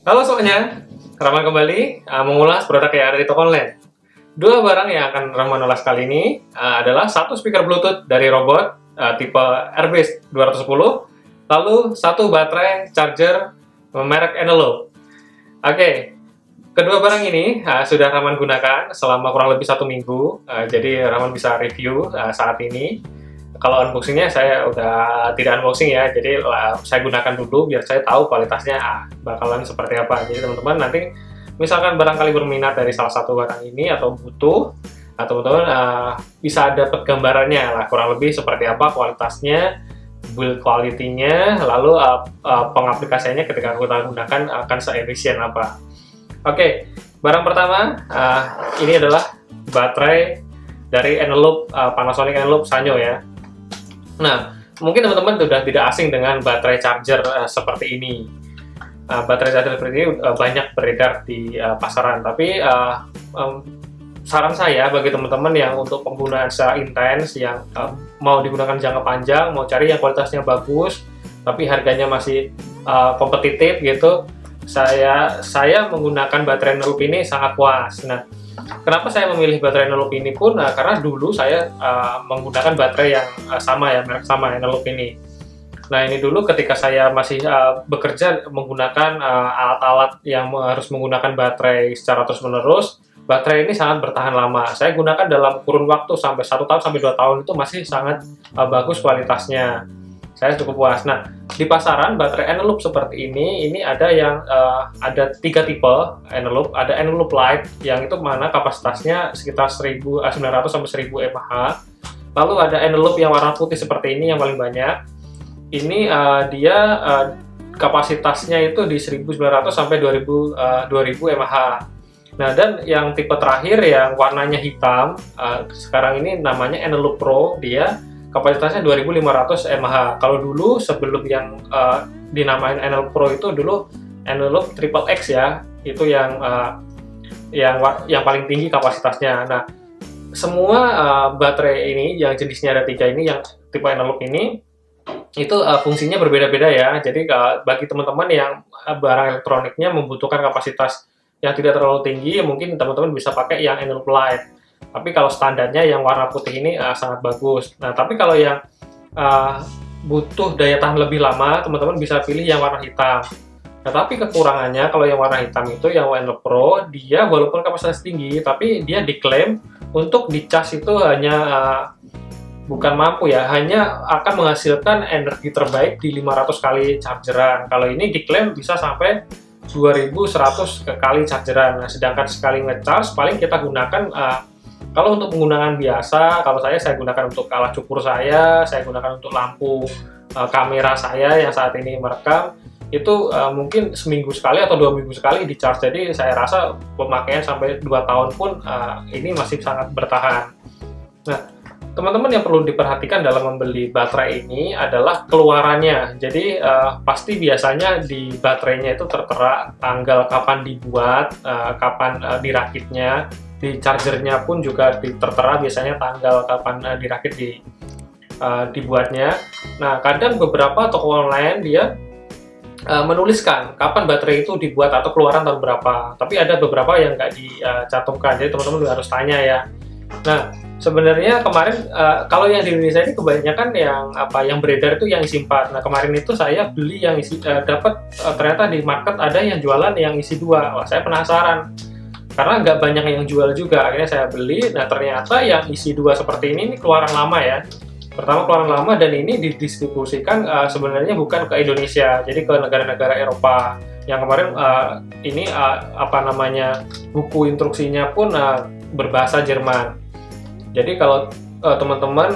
Halo semuanya, Rahman kembali mengulas produk yang ada di toko online. Dua barang yang akan Rahman ulas kali ini adalah satu speaker Bluetooth dari robot tipe Airbase 210, lalu satu baterai charger merek Eneloop. Oke, kedua barang ini sudah Rahman gunakan selama kurang lebih 1 minggu, jadi Rahman bisa review saat ini. Kalau unboxingnya saya udah tidak unboxing ya, jadi saya gunakan dulu biar saya tahu kualitasnya bakalan seperti apa. Jadi teman-teman nanti misalkan barangkali berminat dari salah satu barang ini atau butuh, teman-teman bisa dapat gambarannya lah kurang lebih seperti apa kualitasnya, build quality-nya, lalu pengaplikasiannya ketika kita gunakan akan se-efisien apa. Oke, barang pertama ini adalah baterai dari Eneloop, Panasonic Eneloop Sanyo ya. Nah, mungkin teman-teman sudah tidak asing dengan baterai charger seperti ini. Baterai charger seperti ini banyak beredar di pasaran, tapi saran saya bagi teman-teman yang untuk penggunaan secara intens, yang mau digunakan jangka panjang, mau cari yang kualitasnya bagus, tapi harganya masih kompetitif gitu, saya menggunakan baterai Eneloop ini sangat puas. Nah, kenapa saya memilih baterai Eneloop ini pun karena dulu saya menggunakan baterai yang sama ya, merek sama Eneloop ini. Nah, ini dulu ketika saya masih bekerja menggunakan alat-alat yang harus menggunakan baterai secara terus-menerus, baterai ini sangat bertahan lama. Saya gunakan dalam kurun waktu sampai 1 tahun sampai 2 tahun itu masih sangat bagus kualitasnya. Saya cukup puas. Nah, di pasaran baterai Eneloop seperti ini ada yang ada 3 tipe Eneloop. Ada Eneloop Lite yang itu mana kapasitasnya sekitar 900 sampai 1000 mAh. Lalu ada Eneloop yang warna putih seperti ini yang paling banyak. Ini dia kapasitasnya itu di 1900 sampai 2000 mAh. Nah, dan yang tipe terakhir yang warnanya hitam sekarang ini namanya Eneloop Pro, dia kapasitasnya 2500 mAh. Kalau dulu sebelum yang dinamain Eneloop Pro itu dulu Eneloop Triple X ya, itu yang paling tinggi kapasitasnya. Nah, semua baterai ini yang jenisnya ada 3 ini, yang tipe Eneloop ini itu fungsinya berbeda-beda ya. Jadi bagi teman-teman yang barang elektroniknya membutuhkan kapasitas yang tidak terlalu tinggi, mungkin teman-teman bisa pakai yang Eneloop Lite. Tapi kalau standarnya yang warna putih ini sangat bagus. Nah, tapi kalau yang butuh daya tahan lebih lama, teman-teman bisa pilih yang warna hitam. Nah, tapi kekurangannya kalau yang warna hitam itu, yang Eneloop Pro, dia walaupun kapasitas tinggi, tapi dia diklaim untuk dicas itu hanya bukan mampu ya, hanya akan menghasilkan energi terbaik di 500 kali chargeran. Kalau ini diklaim bisa sampai 2100 kali chargeran. Nah, sedangkan sekali ngecharge paling kita gunakan kalau untuk penggunaan biasa, kalau saya gunakan untuk alat cukur saya gunakan untuk lampu kamera saya yang saat ini merekam, itu mungkin seminggu sekali atau 2 minggu sekali di charge. Jadi saya rasa pemakaian sampai 2 tahun pun ini masih sangat bertahan. Nah, teman-teman yang perlu diperhatikan dalam membeli baterai ini adalah keluarannya. Jadi pasti biasanya di baterainya itu tertera tanggal kapan dibuat, kapan dirakitnya. Di chargernya pun juga tertera biasanya tanggal kapan dirakit dibuatnya. Nah, kadang beberapa toko online dia menuliskan kapan baterai itu dibuat atau keluaran tahun berapa. Tapi ada beberapa yang nggak dicantumkan, jadi teman-teman harus tanya ya. Nah, sebenarnya kemarin kalau yang di Indonesia ini kebanyakan yang beredar itu yang isi 4. Nah, kemarin itu saya beli yang isi dapat ternyata di market ada yang jualan yang isi 2. Wah, saya penasaran. Karena nggak banyak yang jual juga, akhirnya saya beli. Nah, ternyata yang isi 2 seperti ini keluaran lama ya. Pertama keluaran lama, dan ini didistribusikan sebenarnya bukan ke Indonesia, jadi ke negara-negara Eropa. Yang kemarin ini buku instruksinya pun berbahasa Jerman. Jadi kalau teman-teman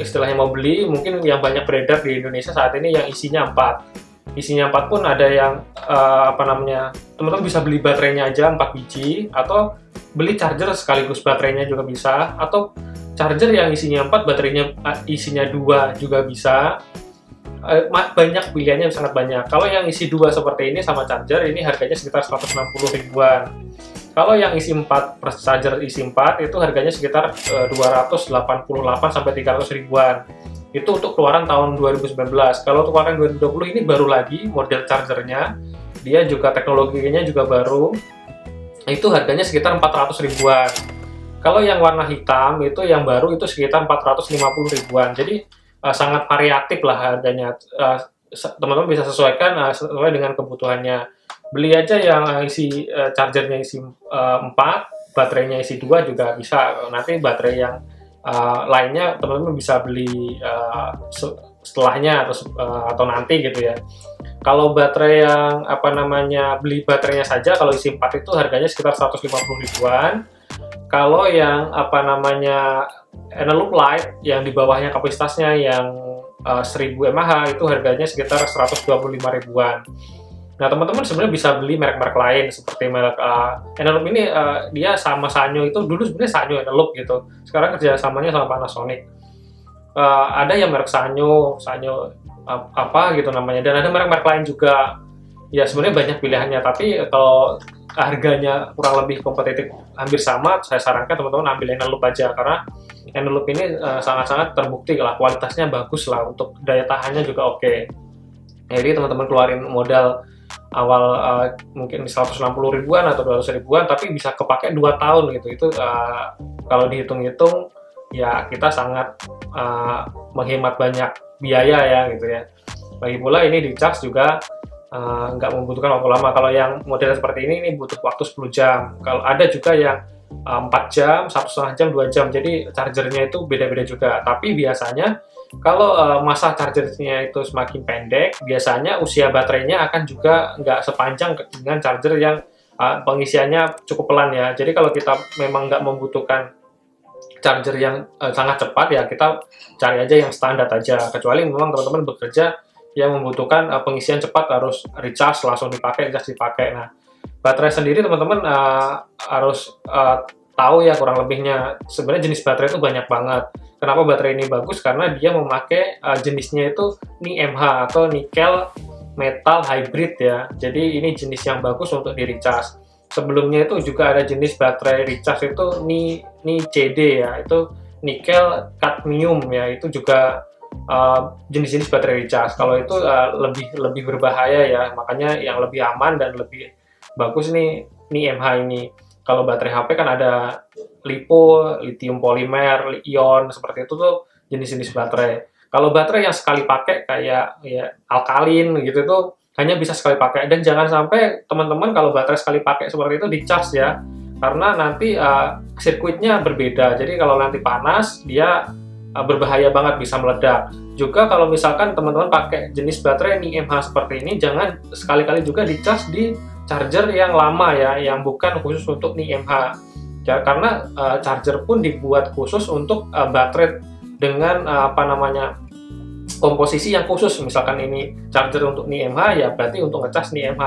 istilahnya mau beli, mungkin yang banyak beredar di Indonesia saat ini yang isinya 4. Isinya 4 pun ada yang teman-teman bisa beli baterainya aja 4 biji, atau beli charger sekaligus baterainya juga bisa, atau charger yang isinya 4 baterainya isinya 2 juga bisa. Banyak pilihannya, sangat banyak. Kalau yang isi 2 seperti ini sama charger ini harganya sekitar 160 ribuan. Kalau yang isi 4 plus charger isi 4 itu harganya sekitar 288 sampai 300 ribuan. Itu untuk keluaran tahun 2019. Kalau untuk keluaran 2020 ini baru lagi model chargernya dia juga teknologinya juga baru, itu harganya sekitar 400 ribuan. Kalau yang warna hitam itu yang baru itu sekitar 450 ribuan. Jadi sangat variatif lah harganya. Teman-teman bisa sesuaikan sesuai dengan kebutuhannya. Beli aja yang isi chargernya isi 4, baterainya isi 2 juga bisa. Nanti baterai yang lainnya teman-teman bisa beli setelahnya atau nanti gitu ya. Kalau baterai yang beli baterainya saja, kalau isi 4 itu harganya sekitar 150 ribuan. Kalau yang Eneloop Lite yang di bawahnya kapasitasnya yang 1000 mAh itu harganya sekitar 125 ribuan. Nah, teman-teman sebenarnya bisa beli merek-merek lain seperti merek Eneloop ini, dia sama Sanyo, itu dulu sebenarnya Sanyo Eneloop gitu. Sekarang kerjasamanya sama Panasonic. Ada yang merek Sanyo apa gitu namanya, dan ada merek-merek lain juga. Ya sebenarnya banyak pilihannya, tapi kalau harganya kurang lebih kompetitif hampir sama, saya sarankan teman-teman ambil Eneloop aja, karena Eneloop ini sangat-sangat terbukti lah kualitasnya bagus lah, untuk daya tahannya juga oke. Jadi teman-teman keluarin modal awal mungkin 160 ribuan atau 200 ribuan, tapi bisa kepake 2 tahun gitu. Itu kalau dihitung-hitung ya kita sangat menghemat banyak biaya ya gitu ya. Lagi pula ini di charge juga nggak membutuhkan waktu lama. Kalau yang model seperti ini butuh waktu 10 jam. Kalau ada juga yang 4 jam, 1,5 jam, 2 jam. Jadi chargernya itu beda-beda juga. Tapi biasanya kalau masa chargernya itu semakin pendek, biasanya usia baterainya akan juga nggak sepanjang dengan charger yang pengisiannya cukup pelan ya. Jadi kalau kita memang nggak membutuhkan charger yang sangat cepat ya, kita cari aja yang standar aja. Kecuali memang teman-teman bekerja yang membutuhkan pengisian cepat, harus recharge langsung dipakai, jas dipakai. Nah, baterai sendiri teman-teman harus tahu ya kurang lebihnya. Sebenarnya jenis baterai itu banyak banget. Kenapa baterai ini bagus? Karena dia memakai jenisnya itu NiMH atau Nickel Metal Hybrid ya. Jadi ini jenis yang bagus untuk di recharge. Sebelumnya itu juga ada jenis baterai recharge itu NiCd ya, itu nikel cadmium ya, itu juga jenis-jenis baterai recharge. Kalau itu lebih berbahaya ya, makanya yang lebih aman dan lebih bagus nih NiMH ini. Kalau baterai HP kan ada lipo, lithium polimer, ion, seperti itu tuh jenis-jenis baterai. Kalau baterai yang sekali pakai kayak ya alkalin gitu tuh hanya bisa sekali pakai, dan jangan sampai teman-teman kalau baterai sekali pakai seperti itu di charge ya, karena nanti sirkuitnya berbeda. Jadi kalau nanti panas dia berbahaya banget, bisa meledak. Juga kalau misalkan teman-teman pakai jenis baterai NiMH seperti ini, jangan sekali-kali juga di charge di charger yang lama ya, yang bukan khusus untuk NiMH. Karena charger pun dibuat khusus untuk baterai dengan komposisi yang khusus. Misalkan ini charger untuk NiMH ya berarti untuk ngecas NiMH.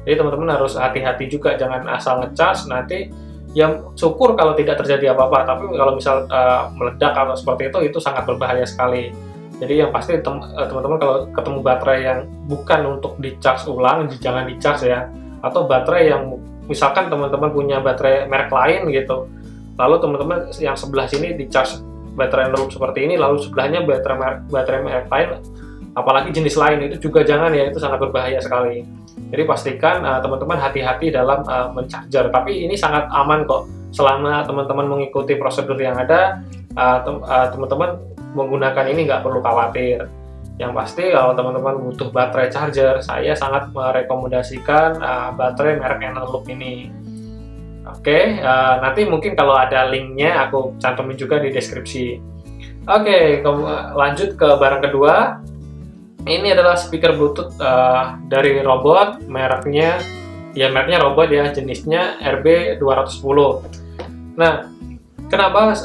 Jadi teman-teman harus hati-hati juga, jangan asal ngecas nanti yang syukur kalau tidak terjadi apa-apa, tapi kalau misal meledak atau seperti itu sangat berbahaya sekali. Jadi yang pasti teman-teman kalau ketemu baterai yang bukan untuk di-charge ulang, jangan di-charge ya. Atau baterai yang misalkan teman-teman punya baterai merek lain gitu, lalu teman-teman yang sebelah sini di-charge baterai Eneloop seperti ini, lalu sebelahnya baterai merek lain, apalagi jenis lain, itu juga jangan ya, itu sangat berbahaya sekali. Jadi pastikan teman-teman hati-hati dalam mencharger. Tapi ini sangat aman kok, selama teman-teman mengikuti prosedur yang ada, teman-teman menggunakan ini nggak perlu khawatir. Yang pasti kalau teman-teman butuh baterai charger, saya sangat merekomendasikan baterai merek Eneloop ini. Oke, nanti mungkin kalau ada linknya aku cantumin juga di deskripsi. Oke, lanjut ke barang kedua. Ini adalah speaker Bluetooth dari Robot, mereknya Robot ya, jenisnya RB210. Nah, kenapa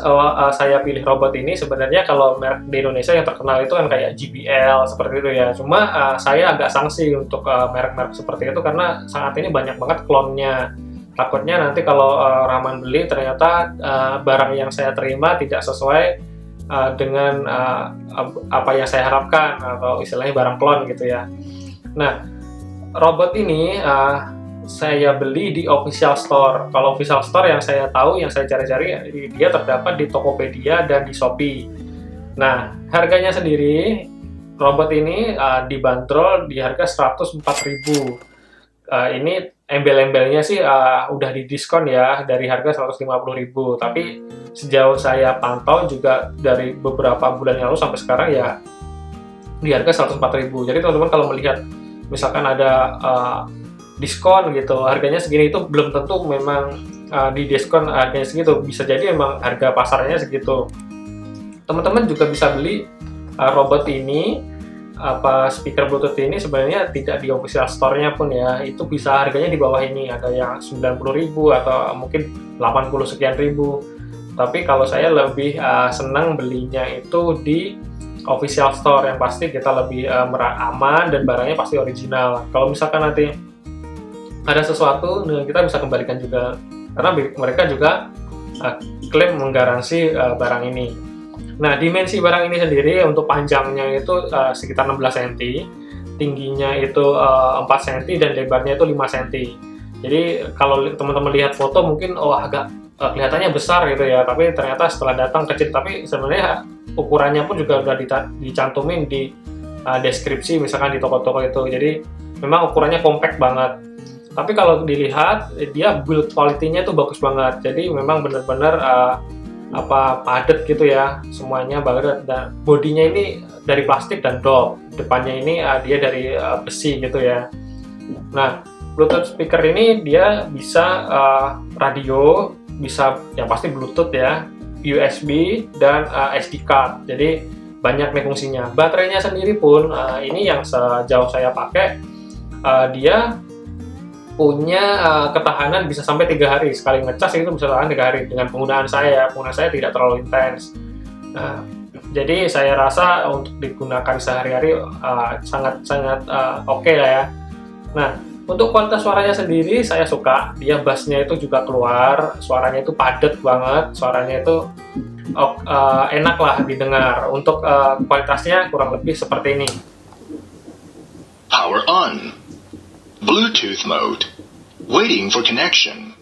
saya pilih Robot ini? Sebenarnya kalau merek di Indonesia yang terkenal itu kan kayak JBL seperti itu ya. Cuma saya agak sangsi untuk merek-merek seperti itu karena saat ini banyak banget klonnya. Takutnya nanti kalau Rahman beli ternyata barang yang saya terima tidak sesuai dengan apa yang saya harapkan, atau istilahnya barang klon gitu ya. Nah, Robot ini saya beli di official store. Kalau official store yang saya tahu, yang saya cari-cari, dia terdapat di Tokopedia dan di Shopee. Nah, harganya sendiri Robot ini dibanderol di harga 104.000. ini embel-embelnya sih udah didiskon ya dari harga 150.000, tapi sejauh saya pantau juga dari beberapa bulan yang lalu sampai sekarang ya di harga 104.000. Jadi teman-teman kalau melihat misalkan ada diskon gitu, harganya segini, itu belum tentu memang di diskon harganya segitu, bisa jadi memang harga pasarnya segitu. Teman-teman juga bisa beli robot ini, speaker Bluetooth ini sebenarnya tidak di official store-nya pun ya, itu bisa harganya di bawah ini, ada yang 90.000 atau mungkin 80 sekian ribu. Tapi kalau saya lebih senang belinya itu di official store, yang pasti kita lebih aman dan barangnya pasti original. Kalau misalkan nanti ada sesuatu, kita bisa kembalikan juga, karena mereka juga klaim menggaransi barang ini. Nah, dimensi barang ini sendiri untuk panjangnya itu sekitar 16 cm, tingginya itu 4 cm, dan lebarnya itu 5 cm. Jadi kalau teman-teman lihat foto mungkin agak kelihatannya besar gitu ya, tapi ternyata setelah datang kecil. Tapi sebenarnya ukurannya pun juga udah dicantumin di deskripsi misalkan di toko-toko itu. Jadi memang ukurannya compact banget. Tapi kalau dilihat dia build quality-nya tuh bagus banget. Jadi memang benar-benar padat gitu ya, semuanya banget. Dan bodinya ini dari plastik dan dop, depannya ini dia dari besi gitu ya. Nah, Bluetooth speaker ini dia bisa radio, bisa yang pasti Bluetooth ya, USB, dan SD card. Jadi banyak nih fungsinya. Baterainya sendiri pun ini yang sejauh saya pakai dia punya ketahanan bisa sampai 3 hari. Sekali ngecas itu bisa tahan 3 hari. Dengan penggunaan saya tidak terlalu intens. Nah, jadi saya rasa untuk digunakan sehari-hari sangat-sangat oke lah ya. Nah, untuk kualitas suaranya sendiri saya suka. Dia bassnya itu juga keluar, suaranya itu padat banget, suaranya itu enak lah didengar. Untuk kualitasnya kurang lebih seperti ini. Power on. Bluetooth mode. Waiting for connection.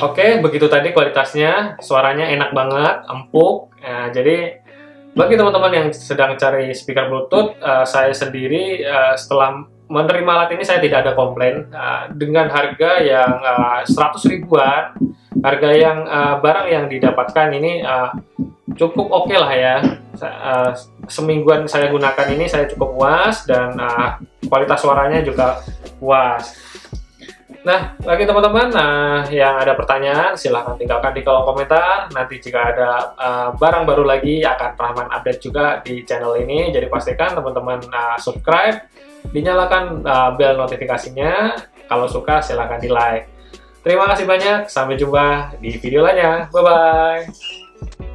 Oke, begitu tadi kualitasnya, suaranya enak banget, empuk. Nah, jadi bagi teman-teman yang sedang cari speaker Bluetooth, saya sendiri setelah menerima alat ini saya tidak ada komplain. Dengan harga yang 100 ribuan, harga yang barang yang didapatkan ini cukup oke lah ya. Semingguan saya gunakan ini saya cukup puas, dan kualitas suaranya juga puas. Nah, bagi teman-teman yang ada pertanyaan, silahkan tinggalkan di kolom komentar. Nanti jika ada barang baru lagi akan Rahman update juga di channel ini. Jadi pastikan teman-teman subscribe, dinyalakan bel notifikasinya. Kalau suka silahkan di like. Terima kasih banyak, sampai jumpa di video lainnya. Bye-bye.